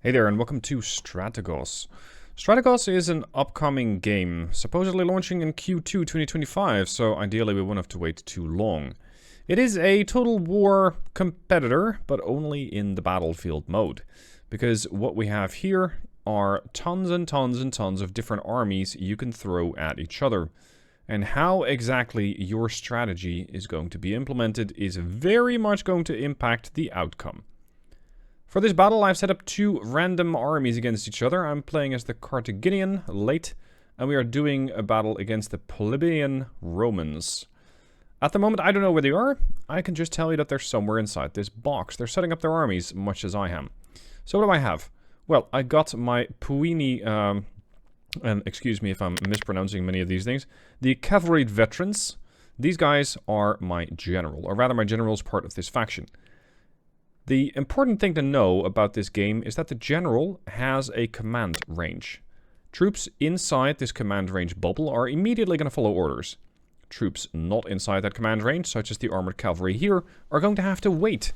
Hey there and welcome to Strategos. Strategos is an upcoming game, supposedly launching in Q2 2025, so ideally we won't have to wait too long. It is a Total War competitor, but only in the battlefield mode. Because what we have here are tons and tons and tons of different armies you can throw at each other. And how exactly your strategy is going to be implemented is very much going to impact the outcome. For this battle, I've set up two random armies against each other. I'm playing as the Carthaginian, late, and we are doing a battle against the Plebeian Romans. At the moment, I don't know where they are. I can just tell you that they're somewhere inside this box. They're setting up their armies, much as I am. So what do I have? Well, I got my Puini, and excuse me if I'm mispronouncing many of these things, the Cavalry Veterans. These guys are my general, or rather my general is part of this faction. The important thing to know about this game is that the general has a command range. Troops inside this command range bubble are immediately going to follow orders. Troops not inside that command range, such as the armored cavalry here, are going to have to wait.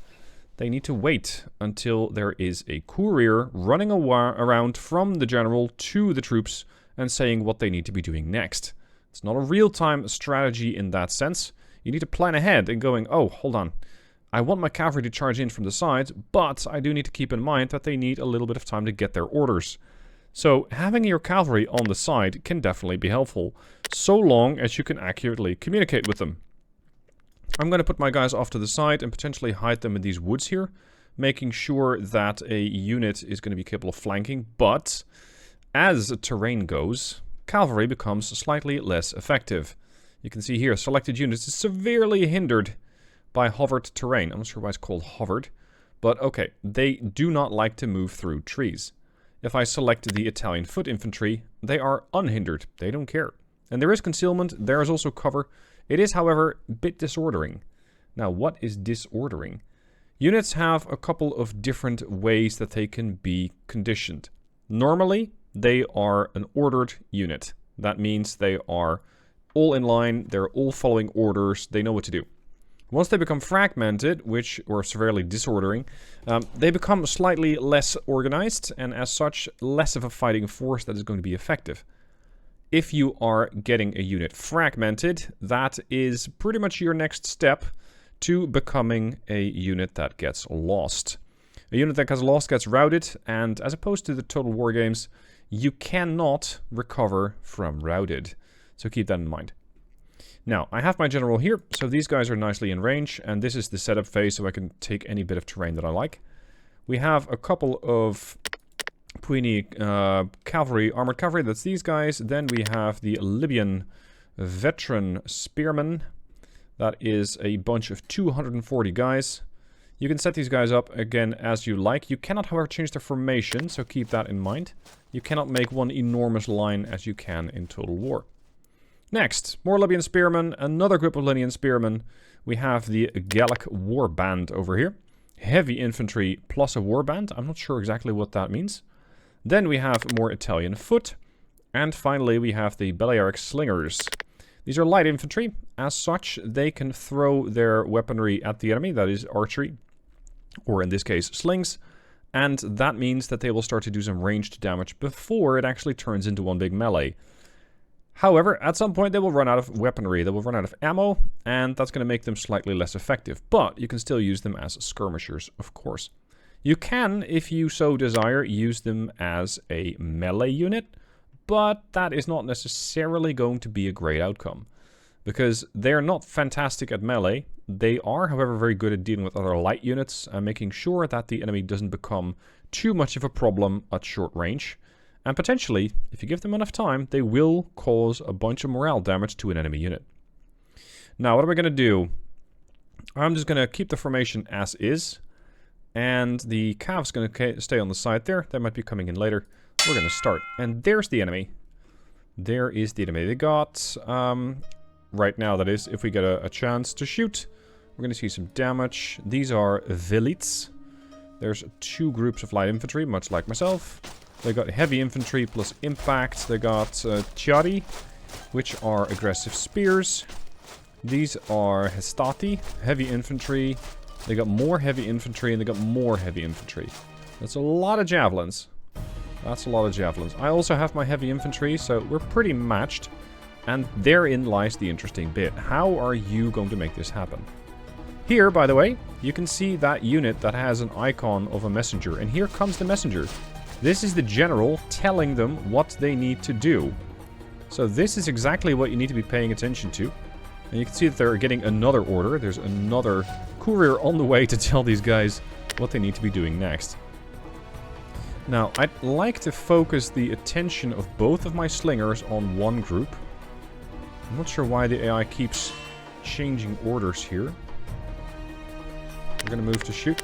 They need to wait until there is a courier running around from the general to the troops and saying what they need to be doing next. It's not a real-time strategy in that sense. You need to plan ahead and going, oh, hold on. I want my cavalry to charge in from the sides, but I do need to keep in mind that they need a little bit of time to get their orders. So having your cavalry on the side can definitely be helpful, so long as you can accurately communicate with them. I'm going to put my guys off to the side and potentially hide them in these woods here, making sure that a unit is going to be capable of flanking, but as terrain goes, cavalry becomes slightly less effective. You can see here, selected units is severely hindered by hovered terrain. I'm not sure why it's called hovered, but okay, they do not like to move through trees. If I select the Italian foot infantry, they are unhindered. They don't care. And there is concealment, there is also cover. It is, however, a bit disordering. Now, what is disordering? Units have a couple of different ways that they can be conditioned. Normally, they are an ordered unit. That means they are all in line, they're all following orders, they know what to do. Once they become fragmented, or severely disordering, they become slightly less organized, and as such, less of a fighting force that is going to be effective. If you are getting a unit fragmented, that is pretty much your next step to becoming a unit that gets lost. A unit that gets lost gets routed, and as opposed to the Total War games, you cannot recover from routed. So keep that in mind. Now, I have my general here, so these guys are nicely in range, and this is the setup phase, so I can take any bit of terrain that I like. We have a couple of Puini cavalry, armored cavalry, that's these guys. Then we have the Libyan veteran spearmen. That is a bunch of 240 guys. You can set these guys up, again, as you like. You cannot, however, change their formation, so keep that in mind. You cannot make one enormous line as you can in Total War. Next, more Libyan spearmen, another group of Libyan spearmen. We have the Gallic warband over here. Heavy infantry plus a warband. I'm not sure exactly what that means. Then we have more Italian foot. And finally, we have the Balearic slingers. These are light infantry. As such, they can throw their weaponry at the enemy, that is archery, or in this case, slings. And that means that they will start to do some ranged damage before it actually turns into one big melee. However, at some point they will run out of weaponry, they will run out of ammo, and that's going to make them slightly less effective. But you can still use them as skirmishers, of course. You can, if you so desire, use them as a melee unit, but that is not necessarily going to be a great outcome. Because they're not fantastic at melee. They are, however, very good at dealing with other light units, and making sure that the enemy doesn't become too much of a problem at short range. And potentially, if you give them enough time, they will cause a bunch of morale damage to an enemy unit. Now, what are we going to do? I'm just going to keep the formation as is. And the calf's going to stay on the side there. They might be coming in later. We're going to start. And there's the enemy. There is the enemy. They got, right now that is, if we get a chance to shoot, we're going to see some damage. These are Velites. There's two groups of light infantry, much like myself. They got heavy infantry plus impact. They got Chiari, which are aggressive spears. These are Hestati, heavy infantry. They got more heavy infantry, and they got more heavy infantry. That's a lot of javelins. That's a lot of javelins. I also have my heavy infantry, so we're pretty matched. And therein lies the interesting bit. How are you going to make this happen? Here, by the way, you can see that unit that has an icon of a messenger. And here comes the messenger. This is the general telling them what they need to do. So this is exactly what you need to be paying attention to. And you can see that they're getting another order. There's another courier on the way to tell these guys what they need to be doing next. Now, I'd like to focus the attention of both of my slingers on one group. I'm not sure why the AI keeps changing orders here. We're gonna move to shoot.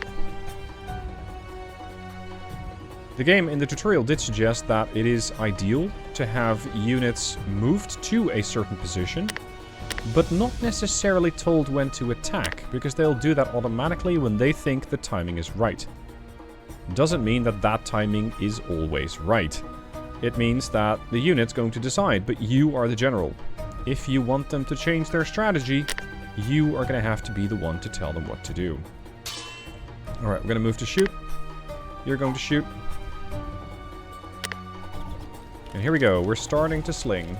The game in the tutorial did suggest that it is ideal to have units moved to a certain position, but not necessarily told when to attack, because they'll do that automatically when they think the timing is right. Doesn't mean that that timing is always right. It means that the unit's going to decide, but you are the general. If you want them to change their strategy, you are going to have to be the one to tell them what to do. Alright, we're going to move to shoot. You're going to shoot. And here we go, we're starting to sling.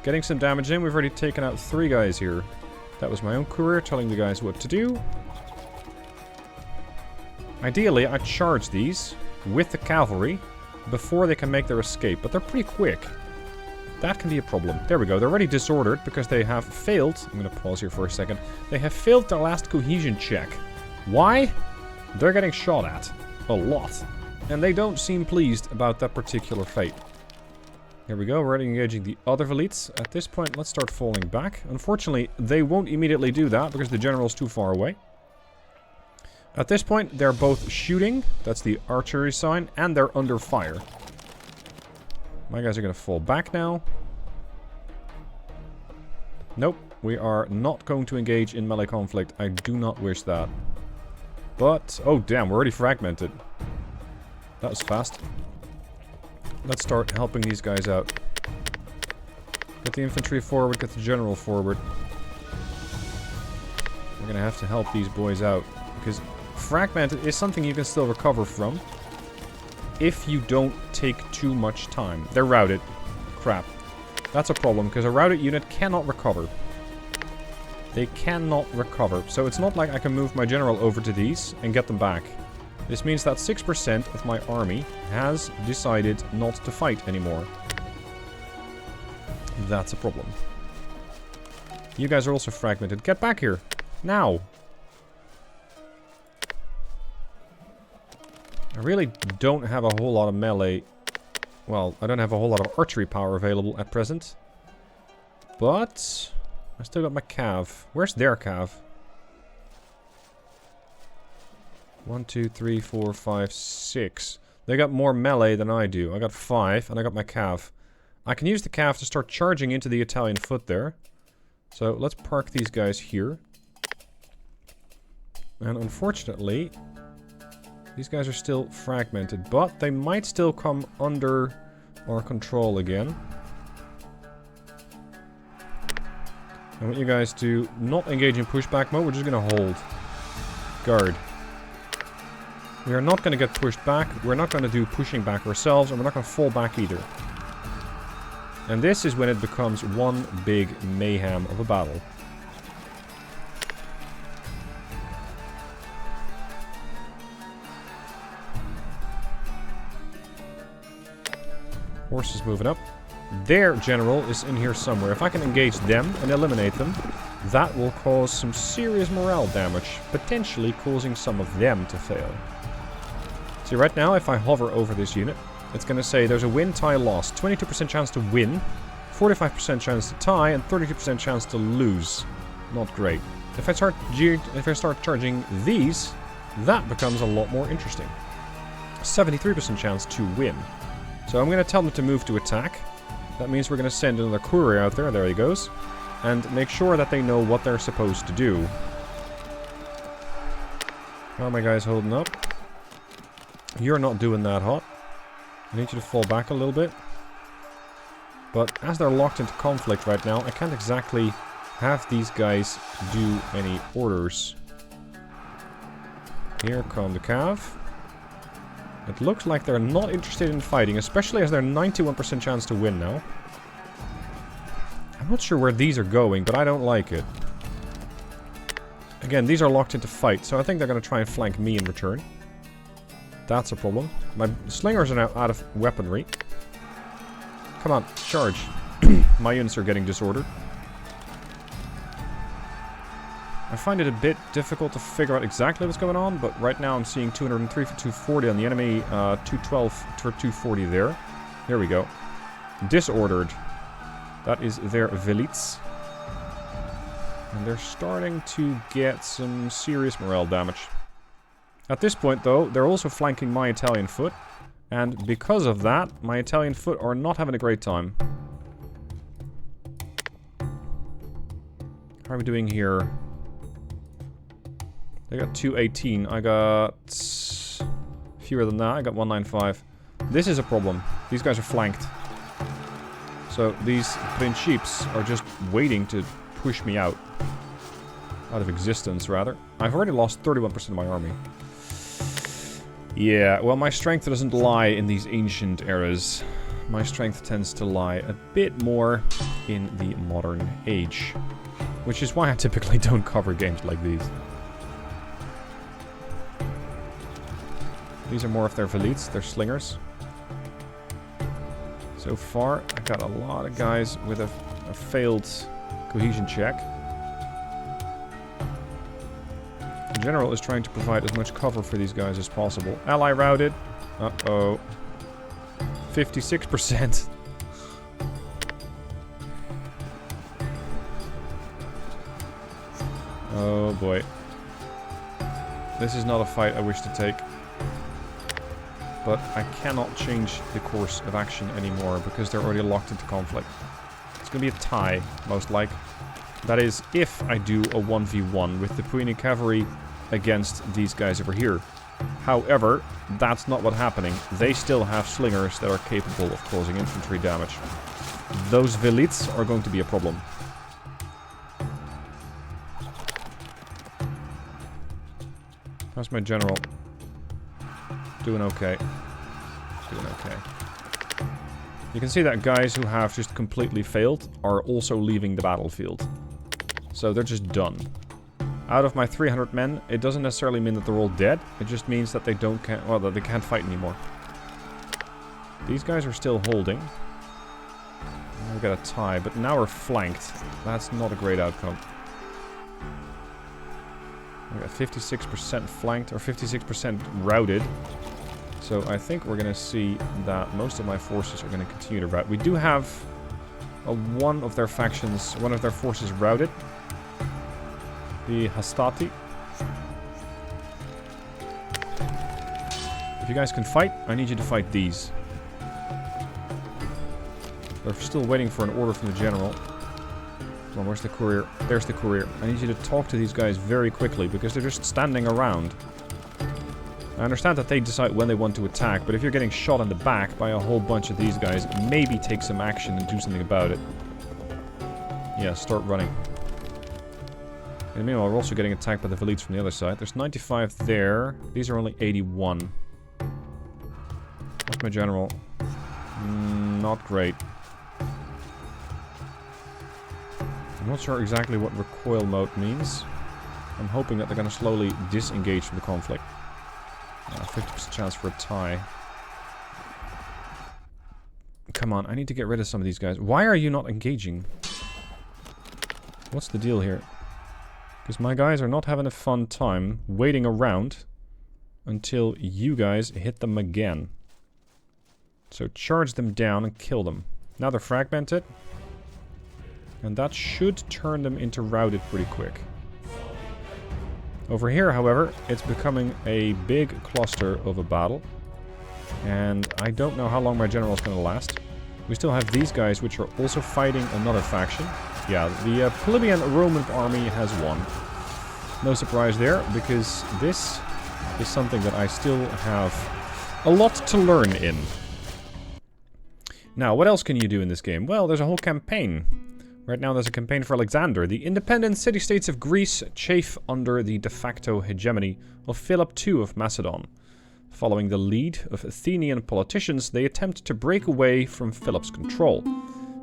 Getting some damage in, we've already taken out 3 guys here. That was my own courier telling the guys what to do. Ideally, I'd charge these with the cavalry before they can make their escape, but they're pretty quick. That can be a problem. There we go, they're already disordered because they have failed. I'm going to pause here for a second. They have failed their last cohesion check. Why? They're getting shot at. A lot. And they don't seem pleased about that particular fate. Here we go, we're already engaging the other velites. At this point, let's start falling back. Unfortunately, they won't immediately do that because the general's too far away. At this point, they're both shooting. That's the archery sign. And they're under fire. My guys are going to fall back now. Nope, we are not going to engage in melee conflict. I do not wish that. But, oh damn, we're already fragmented. That was fast. Let's start helping these guys out. Get the infantry forward, get the general forward. We're gonna have to help these boys out. Because fragmented is something you can still recover from. If you don't take too much time. They're routed. Crap. That's a problem, because a routed unit cannot recover. They cannot recover. So it's not like I can move my general over to these and get them back. This means that 6% of my army has decided not to fight anymore. That's a problem. You guys are also fragmented. Get back here. Now. I really don't have a whole lot of melee. Well, I don't have a whole lot of archery power available at present. But I still got my cav. Where's their cav? 1, 2, 3, 4, 5, 6. They got more melee than I do. I got 5, and I got my cav. I can use the cav to start charging into the Italian foot there. So let's park these guys here. And unfortunately, these guys are still fragmented, but they might still come under our control again. I want you guys to not engage in pushback mode. We're just going to hold. Guard. We are not going to get pushed back. We're not going to do pushing back ourselves, and we're not going to fall back either. And this is when it becomes one big mayhem of a battle. Horses moving up. Their general is in here somewhere. If I can engage them and eliminate them, that will cause some serious morale damage, potentially causing some of them to fail. See, right now, if I hover over this unit, it's going to say there's a win, tie, loss. 22% chance to win, 45% chance to tie, and 32% chance to lose. Not great. If I start charging these, that becomes a lot more interesting. 73% chance to win. So I'm going to tell them to move to attack. That means we're going to send another courier out there. There he goes. And make sure that they know what they're supposed to do. How are my guys holding up? You're not doing that hot. I need you to fall back a little bit. But as they're locked into conflict right now, I can't exactly have these guys do any orders. Here come the cav. It looks like they're not interested in fighting, especially as they're 91% chance to win now. I'm not sure where these are going, but I don't like it. Again, these are locked into fight, so I think they're going to try and flank me in return. That's a problem. My slingers are now out of weaponry. Come on, charge. My units are getting disordered. I find it a bit difficult to figure out exactly what's going on, but right now I'm seeing 203 for 240 on the enemy, 212 for 240 there. Here we go. Disordered. That is their Velits. And they're starting to get some serious morale damage. At this point, though, they're also flanking my Italian foot. And because of that, my Italian foot are not having a great time. How are we doing here? They got 218. I got fewer than that. I got 195. This is a problem. These guys are flanked. So these Principes are just waiting to push me out. Out of existence, rather. I've already lost 31% of my army. Yeah, well, my strength doesn't lie in these ancient eras. My strength tends to lie a bit more in the modern age. Which is why I typically don't cover games like these. These are more of their Velits, their slingers. So far, I got a lot of guys with a failed cohesion check. The general is trying to provide as much cover for these guys as possible. Ally routed. Uh-oh. 56%. Oh boy. This is not a fight I wish to take. But I cannot change the course of action anymore because they're already locked into conflict. It's going to be a tie, most like. That is, if I do a 1v1 with the Puini cavalry against these guys over here. However, that's not what's happening. They still have slingers that are capable of causing infantry damage. Those Velits are going to be a problem. How's my general? Doing okay. Doing okay. You can see that guys who have just completely failed are also leaving the battlefield. So they're just done. Out of my 300 men, it doesn't necessarily mean that they're all dead. It just means that they that they can't fight anymore. These guys are still holding. We got a tie, but now we're flanked. That's not a great outcome. We got 56% flanked, or 56% routed. So I think we're going to see that most of my forces are going to continue to rout. We do have one of their factions, one of their forces routed. The Hastati. If you guys can fight, I need you to fight these. They're still waiting for an order from the general. Come on, where's the courier? There's the courier. I need you to talk to these guys very quickly because they're just standing around. I understand that they decide when they want to attack, but if you're getting shot in the back by a whole bunch of these guys, maybe take some action and do something about it. Yeah, start running. And meanwhile, we're also getting attacked by the Velits from the other side. There's 95 there. These are only 81. What's my general? Not great. I'm not sure exactly what recoil mode means. I'm hoping that they're going to slowly disengage from the conflict. 50% chance for a tie. Come on, I need to get rid of some of these guys. Why are you not engaging? What's the deal here? Because my guys are not having a fun time waiting around until you guys hit them again. So charge them down and kill them. Now they're fragmented. And that should turn them into routed pretty quick. Over here, however, it's becoming a big cluster of a battle. And I don't know how long my general is going to last. We still have these guys, which are also fighting another faction. Yeah, the Polybian Roman army has won. No surprise there, because this is something that I still have a lot to learn in. Now, what else can you do in this game? Well, there's a whole campaign. Right now there's a campaign for Alexander. The independent city-states of Greece chafe under the de facto hegemony of Philip II of Macedon. Following the lead of Athenian politicians, they attempt to break away from Philip's control.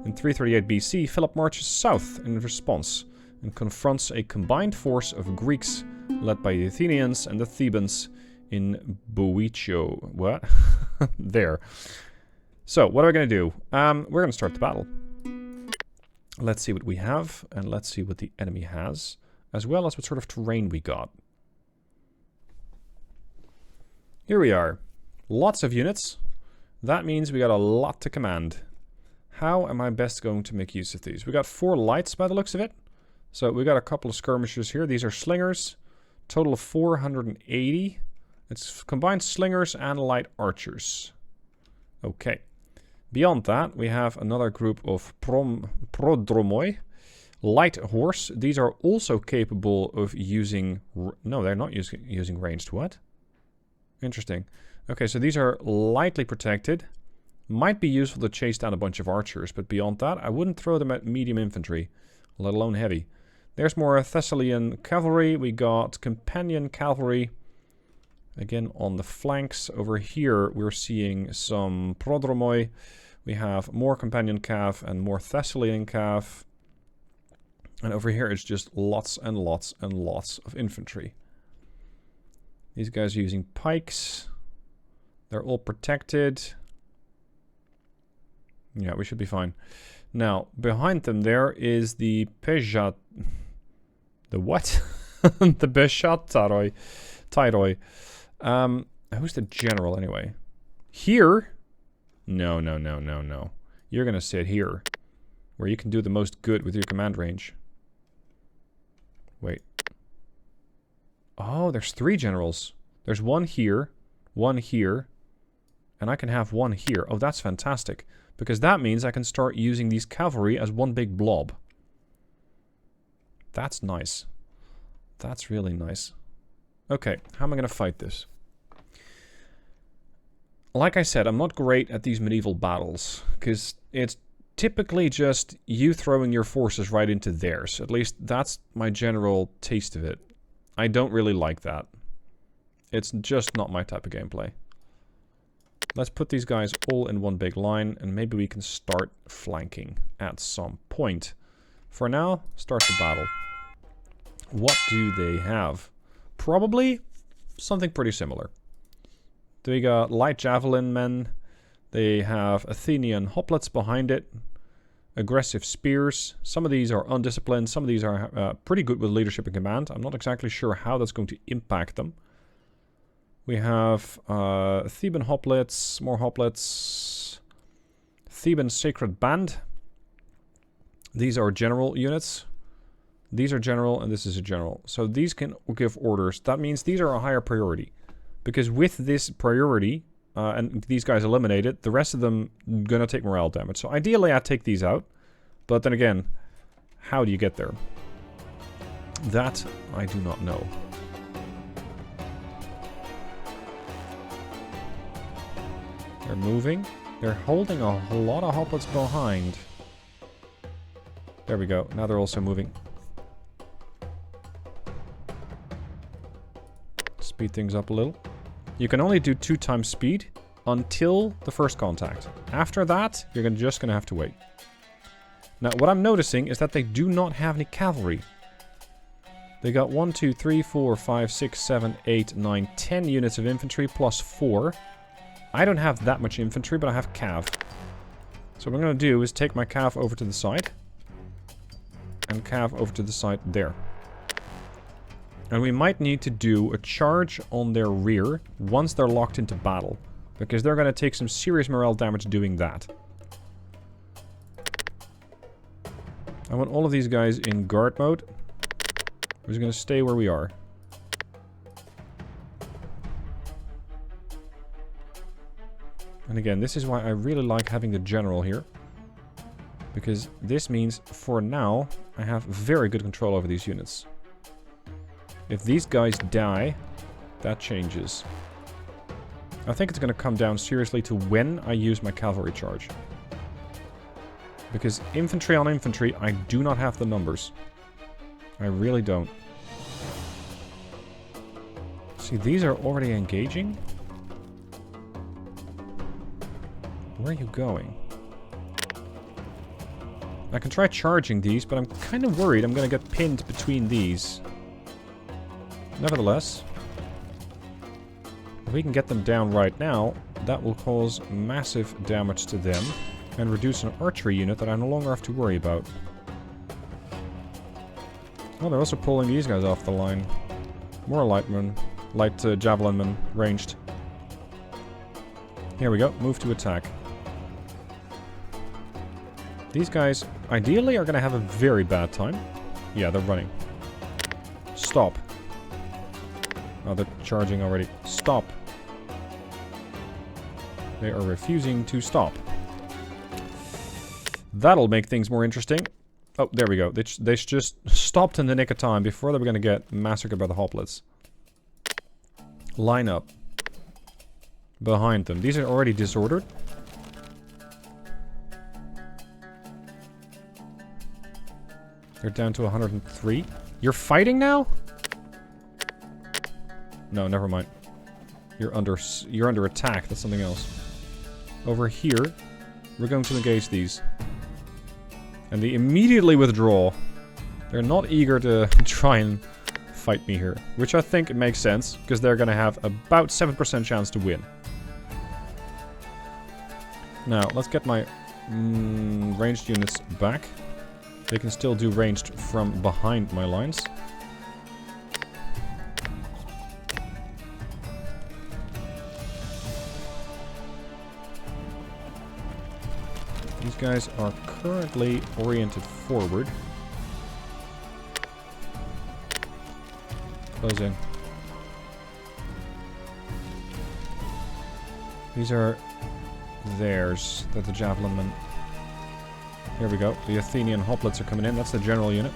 In 338 BC, Philip marches south in response and confronts a combined force of Greeks led by the Athenians and the Thebans in Boeotia. What? There. So, what are we going to do? We're going to start the battle. Let's see what we have, and let's see what the enemy has, as well as what sort of terrain we got. Here we are. Lots of units. That means we got a lot to command. How am I best going to make use of these? We got 4 lights by the looks of it. So we got a couple of skirmishers here. These are slingers. Total of 480. It's combined slingers and light archers. Okay. Beyond that, we have another group of prodromoi. Light horse. These are also capable of using... No, they're not using ranged. What? Interesting. Okay, so these are lightly protected. Might be useful to chase down a bunch of archers, but beyond that, I wouldn't throw them at medium infantry, let alone heavy. There's more Thessalian cavalry. We got companion cavalry. Again, on the flanks over here, we're seeing some prodromoi. We have more companion cav and more Thessalian cav. And over here, it's just lots and lots and lots of infantry. These guys are using pikes. They're all protected. Yeah, we should be fine. Now, behind them there is the Pejat... The what? The Beshat Tyroi. Who's the general anyway? Here? No. You're gonna sit here, where you can do the most good with your command range. Wait. Oh, there's 3 generals. There's one here, and I can have one here. Oh, that's fantastic. Because that means I can start using these cavalry as one big blob. That's nice. That's really nice. Okay, how am I going to fight this? Like I said, I'm not great at these medieval battles, because it's typically just you throwing your forces right into theirs. At least that's my general taste of it. I don't really like that. It's just not my type of gameplay. Let's put these guys all in one big line, and maybe we can start flanking at some point. For now, start the battle. What do they have? Probably something pretty similar. They got light javelin men. They have Athenian hoplites behind it. Aggressive spears. Some of these are undisciplined. Some of these are pretty good with leadership and command. I'm not exactly sure how that's going to impact them. We have Theban hoplites, more hoplites. Theban sacred band. These are general units. These are general, and this is a general. So these can give orders. That means these are a higher priority. Because with this priority, and these guys eliminated, the rest of them gonna take morale damage. So ideally I'd take these out. But then again, how do you get there? That I do not know. They're moving. They're holding a lot of hoplites behind. There we go. Now they're also moving. Speed things up a little. You can only do 2 times speed until the first contact. After that, you're just going to have to wait. Now, what I'm noticing is that they do not have any cavalry. They got 1, 2, 3, 4, 5, 6, 7, 8, 9, 10 units of infantry plus 4. I don't have that much infantry, but I have cav. So what I'm going to do is take my cav over to the side. And cav over to the side there. And we might need to do a charge on their rear once they're locked into battle. Because they're going to take some serious morale damage doing that. I want all of these guys in guard mode. We're just going to stay where we are. And again, this is why I really like having the general here. Because this means, for now, I have very good control over these units. If these guys die, that changes. I think it's going to come down seriously to when I use my cavalry charge. Because infantry on infantry, I do not have the numbers. I really don't. See, these are already engaging. Where are you going? I can try charging these, but I'm kind of worried I'm going to get pinned between these. Nevertheless, if we can get them down right now, that will cause massive damage to them and reduce an archery unit that I no longer have to worry about. Oh, they're also pulling these guys off the line. More light javelin men, ranged. Here we go, move to attack. These guys, ideally, are going to have a very bad time. Yeah, they're running. Stop. Oh, they're charging already. Stop. They are refusing to stop. That'll make things more interesting. Oh, there we go. They just stopped in the nick of time before they were going to get massacred by the hoplites. Line up. Behind them. These are already disordered. They're down to 103. You're fighting now? No, never mind. You're under attack. That's something else. Over here, we're going to engage these. And they immediately withdraw. They're not eager to try and fight me here. Which I think it makes sense, because they're going to have about 7% chance to win. Now, let's get my ranged units back. They can still do ranged from behind my lines. These guys are currently oriented forward. Close in. These are theirs. They're the javelin men. Here we go. The Athenian hoplites are coming in. That's the general unit.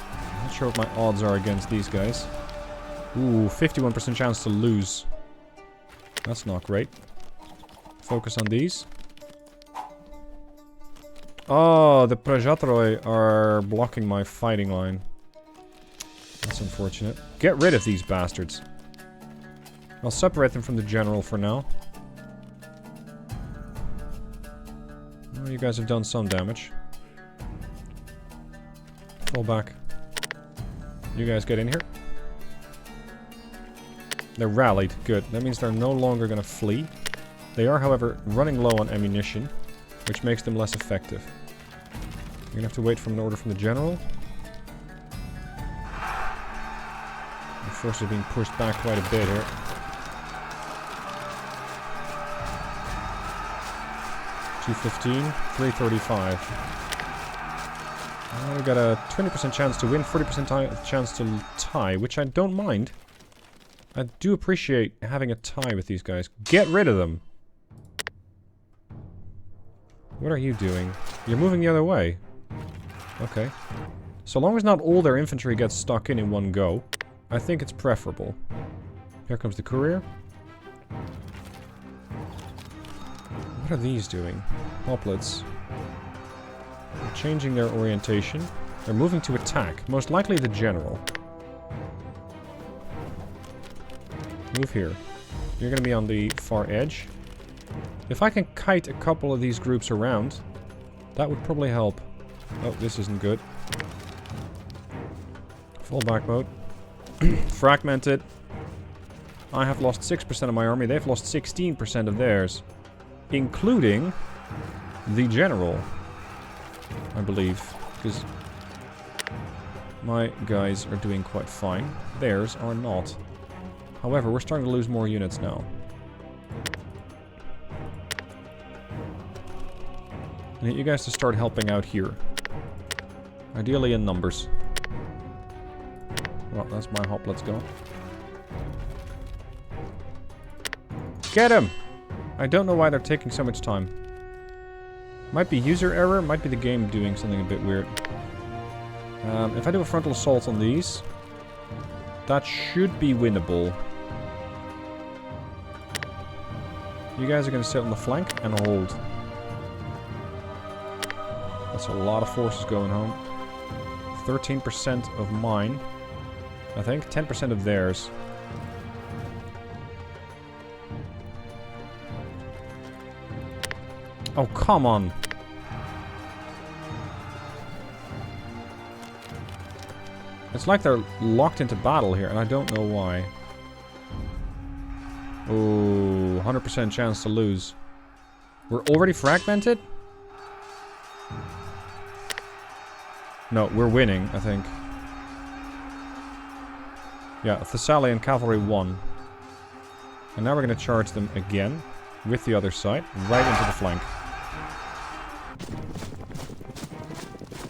I'm not sure what my odds are against these guys. Ooh, 51% chance to lose. That's not great. Focus on these. Oh, the Prajatroi are blocking my fighting line. That's unfortunate. Get rid of these bastards. I'll separate them from the general for now. Oh, you guys have done some damage. Fall back. You guys get in here. They're rallied. Good. That means they're no longer going to flee. They are, however, running low on ammunition, which makes them less effective. You're going to have to wait for an order from the general. The forces are being pushed back quite a bit here. $215, $335. We got a 20% chance to win, 40% chance to tie, which I don't mind. I do appreciate having a tie with these guys. Get rid of them! What are you doing? You're moving the other way. Okay. So long as not all their infantry gets stuck in one go, I think it's preferable. Here comes the courier. What are these doing? Hoplites. They're changing their orientation. They're moving to attack. Most likely the general. Move here. You're going to be on the far edge. If I can kite a couple of these groups around, that would probably help. Oh, this isn't good. Full back mode. Fragmented. I have lost 6% of my army. They've lost 16% of theirs. Including the general, I believe. Because my guys are doing quite fine. Theirs are not. However, we're starting to lose more units now. I need you guys to start helping out here. Ideally in numbers. Well, that's my hop. Let's go. Get him! I don't know why they're taking so much time. Might be user error, might be the game doing something a bit weird. If I do a frontal assault on these, that should be winnable. You guys are going to sit on the flank and hold. That's a lot of forces going home. 13% of mine. I think 10% of theirs. Oh, come on. It's like they're locked into battle here, and I don't know why. Oh, 100% chance to lose. We're already fragmented? No, we're winning, I think. Yeah, Thessalian cavalry won. And now we're going to charge them again with the other side, right into the flank.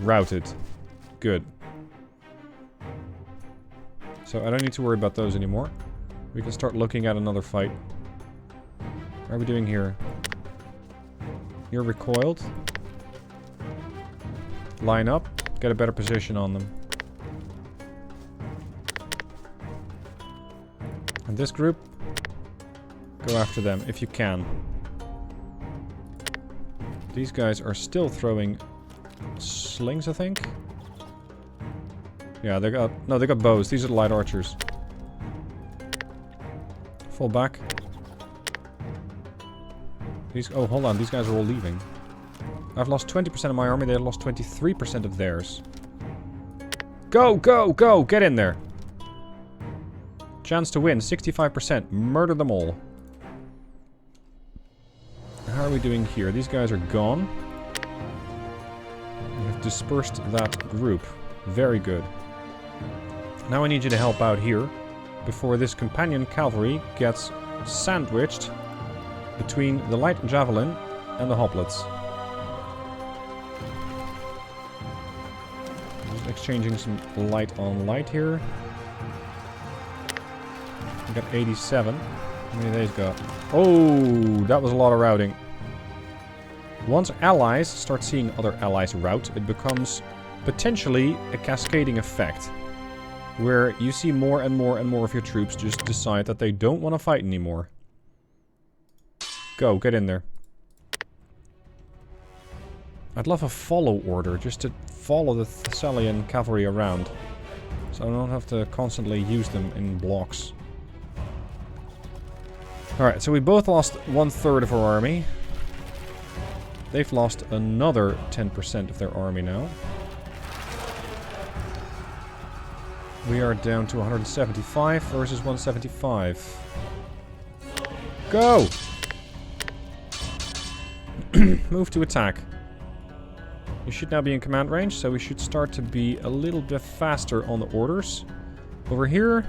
Routed. Good. So I don't need to worry about those anymore. We can start looking at another fight. How are we doing here? You're recoiled. Line up. Get a better position on them. And this group, go after them if you can. These guys are still throwing slings, I think. Yeah, they got... No, they got bows. These are the light archers. Fall back. These... Oh, hold on. These guys are all leaving. I've lost 20% of my army. They lost 23% of theirs. Go, go, go! Get in there. Chance to win, 65%. Murder them all. How are we doing here? These guys are gone. We have dispersed that group. Very good. Now I need you to help out here before this companion cavalry gets sandwiched between the light javelin and the hoplites. Just exchanging some light on light here. We got 87. How many of these got? Oh, that was a lot of routing. Once allies start seeing other allies rout, it becomes potentially a cascading effect. Where you see more and more and more of your troops just decide that they don't want to fight anymore. Go, get in there. I'd love a follow order, just to follow the Thessalian cavalry around. So I don't have to constantly use them in blocks. Alright, so we both lost 1/3 of our army. They've lost another 10% of their army now. We are down to 175 versus 175. Go! Move to attack. You should now be in command range, so we should start to be a little bit faster on the orders. Over here.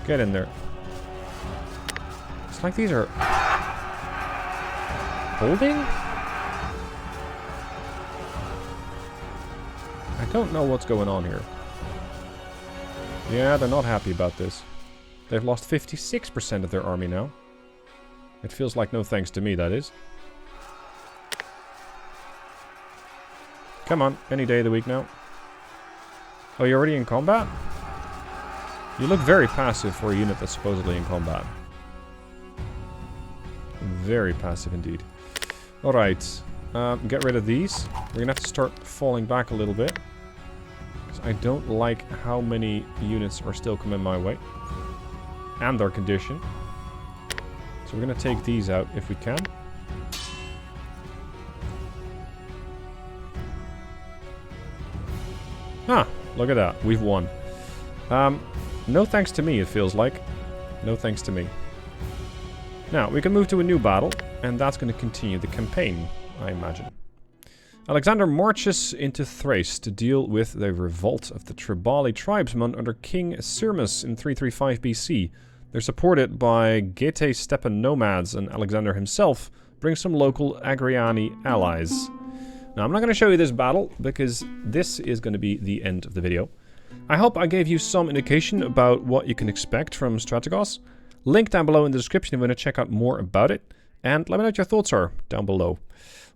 Get in there. It's like these are... holding? I don't know what's going on here. Yeah, they're not happy about this. They've lost 56% of their army now. It feels like no thanks to me, that is. Come on, any day of the week now. Oh, you're already in combat? You look very passive for a unit that's supposedly in combat. Very passive indeed. Alright, get rid of these. We're gonna have to start falling back a little bit. Because I don't like how many units are still coming my way. And their condition. So we're gonna take these out if we can. Ah, look at that. We've won. No thanks to me, it feels like. No thanks to me. Now, we can move to a new battle, and that's going to continue the campaign, I imagine. Alexander marches into Thrace to deal with the revolt of the Tribali tribesmen under King Sirmus in 335 BC. They're supported by Getae Stepan nomads, and Alexander himself brings some local Agriani allies. Now, I'm not going to show you this battle, because this is going to be the end of the video. I hope I gave you some indication about what you can expect from Strategos. Link down below in the description if you want to check out more about it. And let me know what your thoughts are down below.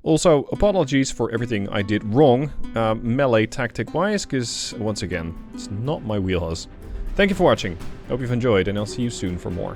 Also, apologies for everything I did wrong, melee tactic-wise, because, once again, it's not my wheelhouse. Thank you for watching. Hope you've enjoyed, and I'll see you soon for more.